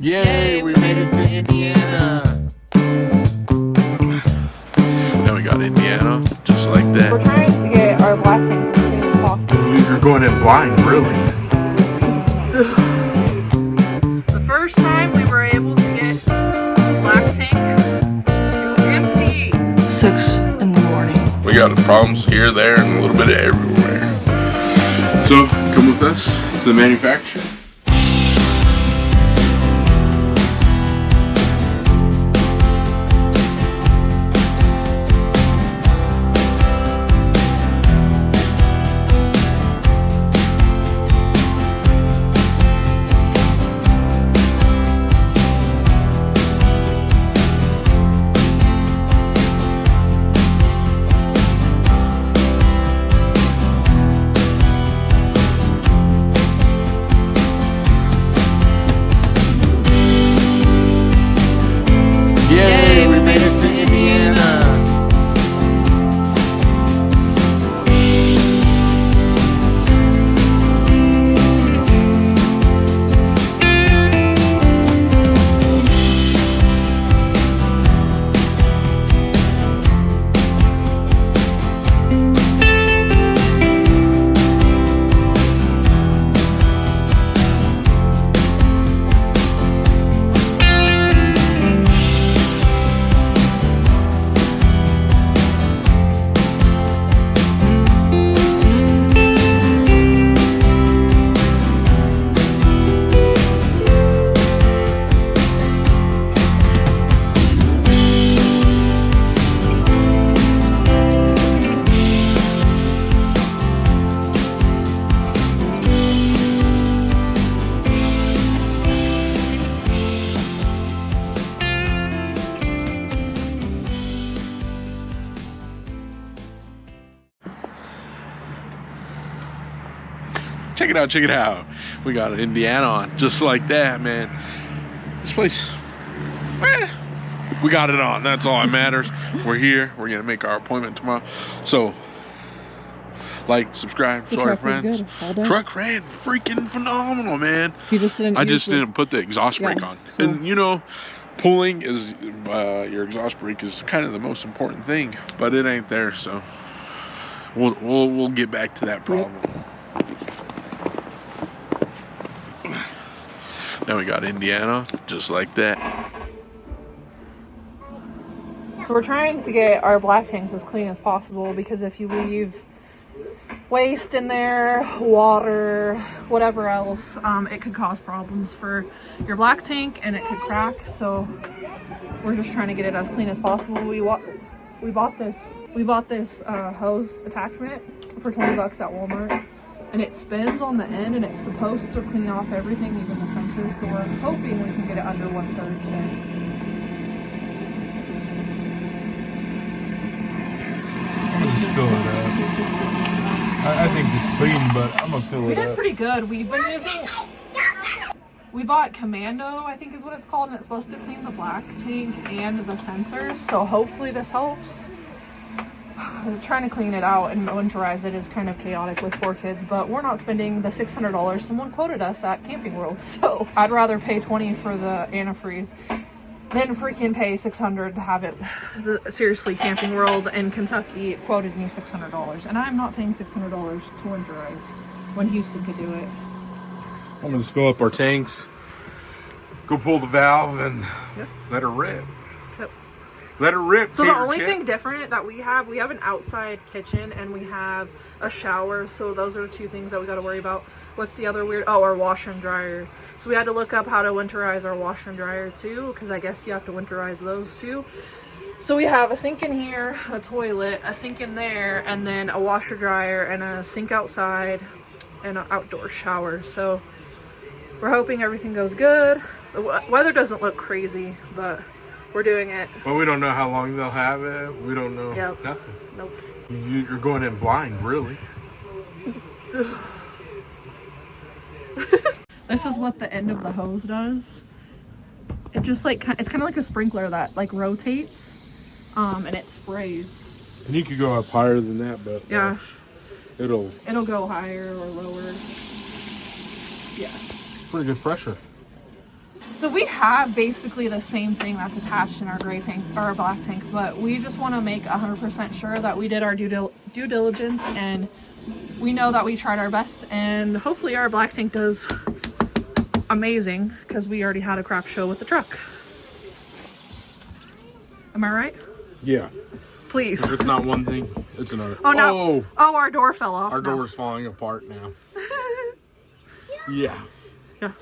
Yay, we made it to Indiana. Now we got Indiana, just like that. We're trying to get our black tanks as soon as possible. You're going in blind, really. The first time we were able to get the black tank to empty. 6 in the morning. We got problems here, there, and a little bit of everywhere. So, come with us to the manufacturer. Yay, we made it to Indiana. Check it out, check it out. We got Indiana on, just like that, man. This place, we got it on. That's all that matters. We're here. We're gonna make our appointment tomorrow. So, like, subscribe, show our friends. Truck ran freaking phenomenal, man. You just didn't. I just didn't put the exhaust brake on, so. and you know, pulling is your exhaust brake is kind of the most important thing, but it ain't there. So, we'll get back to that problem. Yep. Now we got Indiana, just like that. So we're trying to get our black tanks as clean as possible, because if you leave waste in there, water, whatever else, it could cause problems for your black tank and it could crack. So we're just trying to get it as clean as possible. We bought this hose attachment for 20 bucks at Walmart. And it spins on the end, and it's supposed to clean off everything, even the sensors. So we're hoping we can get it under 1/3 today. I'm gonna just fill it up. I think it's clean, but I'm gonna fill We it did up. pretty good. We've been using. We bought Commando, I think is what it's called, and it's supposed to clean the black tank and the sensors. So hopefully this helps. Trying to clean it out and winterize it is kind of chaotic with 4 kids, but we're not spending the $600 someone quoted us at Camping World. So I'd rather pay $20 for the antifreeze than freaking pay $600 to have it. Seriously, Camping World in Kentucky quoted me $600, and I'm not paying $600 to winterize when Houston could do it. I'm gonna just fill up our tanks, go pull the valve, and Yep. let her rip. Yep. Let her rip. So the Tater only chip. thing different that we have an outside kitchen and we have a shower. So those are 2 things that we got to worry about. What's the other weird? Oh, our washer and dryer. So we had to look up how to winterize our washer and dryer too, because I guess you have to winterize those too. So we have a sink in here, a toilet, a sink in there, and then a washer dryer and a sink outside and an outdoor shower. So we're hoping everything goes good. The weather doesn't look crazy, but we're doing it. But we don't know how long they'll have it. We don't know nothing. Nope. You're going in blind, really. This is what the end of the hose does. It just like, it's kind of like a sprinkler that like rotates, and it sprays. And you could go up higher than that, but Yeah. it'll go higher or lower. Yeah. pretty good pressure. So we have basically the same thing that's attached in our gray tank or our black tank, but we just want to make 100% sure that we did our due diligence and we know that we tried our best, and hopefully our black tank does amazing because we already had a crap show with the truck. Am I right? Yeah. Please. If it's not one thing, it's another. Oh no. Oh, our door fell off. Our door's falling apart now. Yeah. Yeah.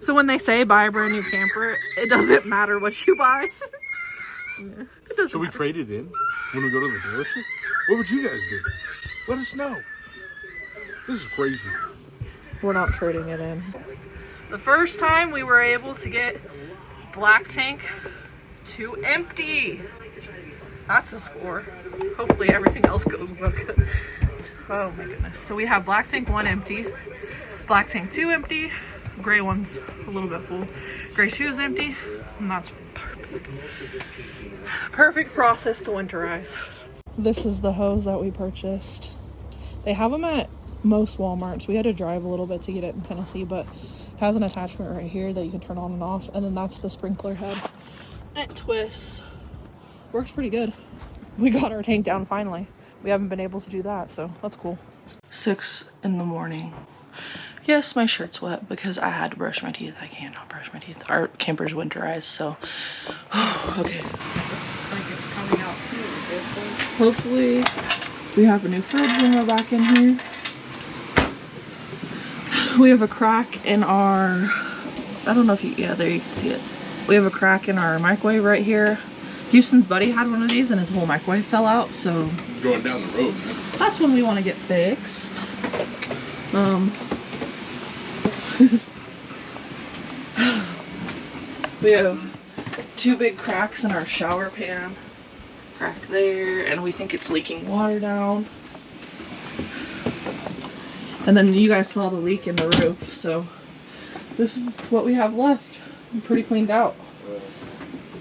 So when they say buy a brand new camper, it doesn't matter what you buy. Yeah, it doesn't Should we matter. trade it in when we go to the dealership? What would you guys do? Let us know. This is crazy. We're not trading it in. The first time we were able to get black tank to empty. That's a score. Hopefully everything else goes well good. Oh my goodness. So we have black tank 1 empty, black tank 2 empty, gray one's a little bit full, gray 2 is empty, and that's perfect. Perfect process to winterize. This is the hose that we purchased. They have them at most Walmarts. We had to drive a little bit to get it in Tennessee, but it has an attachment right here that you can turn on and off, and then that's the sprinkler head. It twists. Works pretty good. We got our tank down finally. We haven't been able to do that, so that's cool. 6 in the morning. Yes, my shirt's wet because I had to brush my teeth. I cannot brush my teeth. Our camper's winterized, so okay. This looks like it's coming out soon. Hopefully we have a new fridge when we're back in here. We have a crack in our, I don't know if you, yeah, there you can see it. We have a crack in our microwave right here. Houston's buddy had one of these and his whole microwave fell out, so Going down the road, man. that's when we want to get fixed. We have 2 big cracks in our shower pan. Crack there, and we think it's leaking water down. And then you guys saw the leak in the roof, so this is what we have left. I'm pretty cleaned out.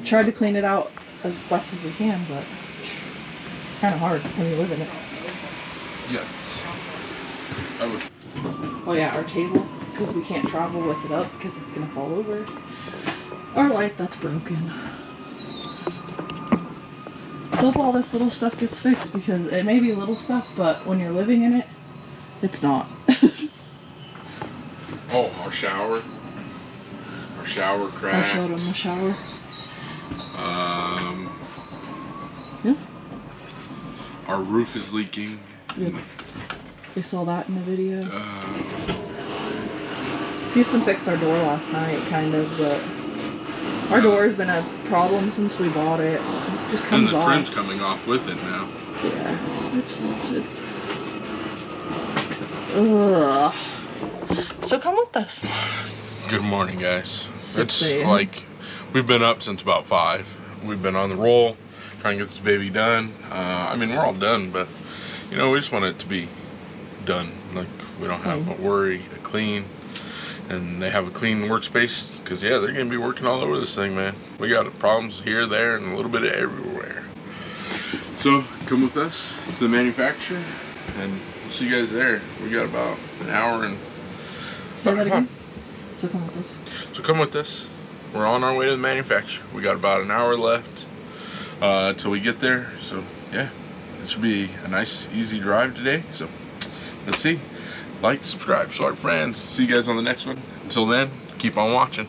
Tried to clean it out as best as we can, but it's kind of hard when you live in it. Yeah. I would. Oh yeah, our table, because we can't travel with it up because it's gonna fall over. Our light that's broken. So hope all this little stuff gets fixed, because it may be little stuff, but when you're living in it, it's not. Oh, our shower. Our shower cracked. I showed him the shower. Yeah. Our roof is leaking. Yep. They saw that in the video. Houston fixed our door last night, kind of, but our door has been a problem since we bought it. It just comes off. And the trim's coming off with it now. Yeah, it's. Ugh. So come with us. Good morning, guys. 6 It's a.m. like we've been up since about 5. We've been on the roll, trying to get this baby done. I mean, we're all done, but you know, we just want it to be done. Like we don't have to worry, clean, and they have a clean workspace, because yeah, they're gonna be working all over this thing, man. We got problems here, there, and a little bit of everywhere. So come with us to the manufacturer, and we'll see you guys there. We got about an hour and. Say that again. So come with us. So come with us. We're on our way to the manufacturer. We got about an hour left till we get there. So yeah, it should be a nice, easy drive today. So let's see. Like, subscribe, show our friends. See you guys on the next one. Until then, keep on watching.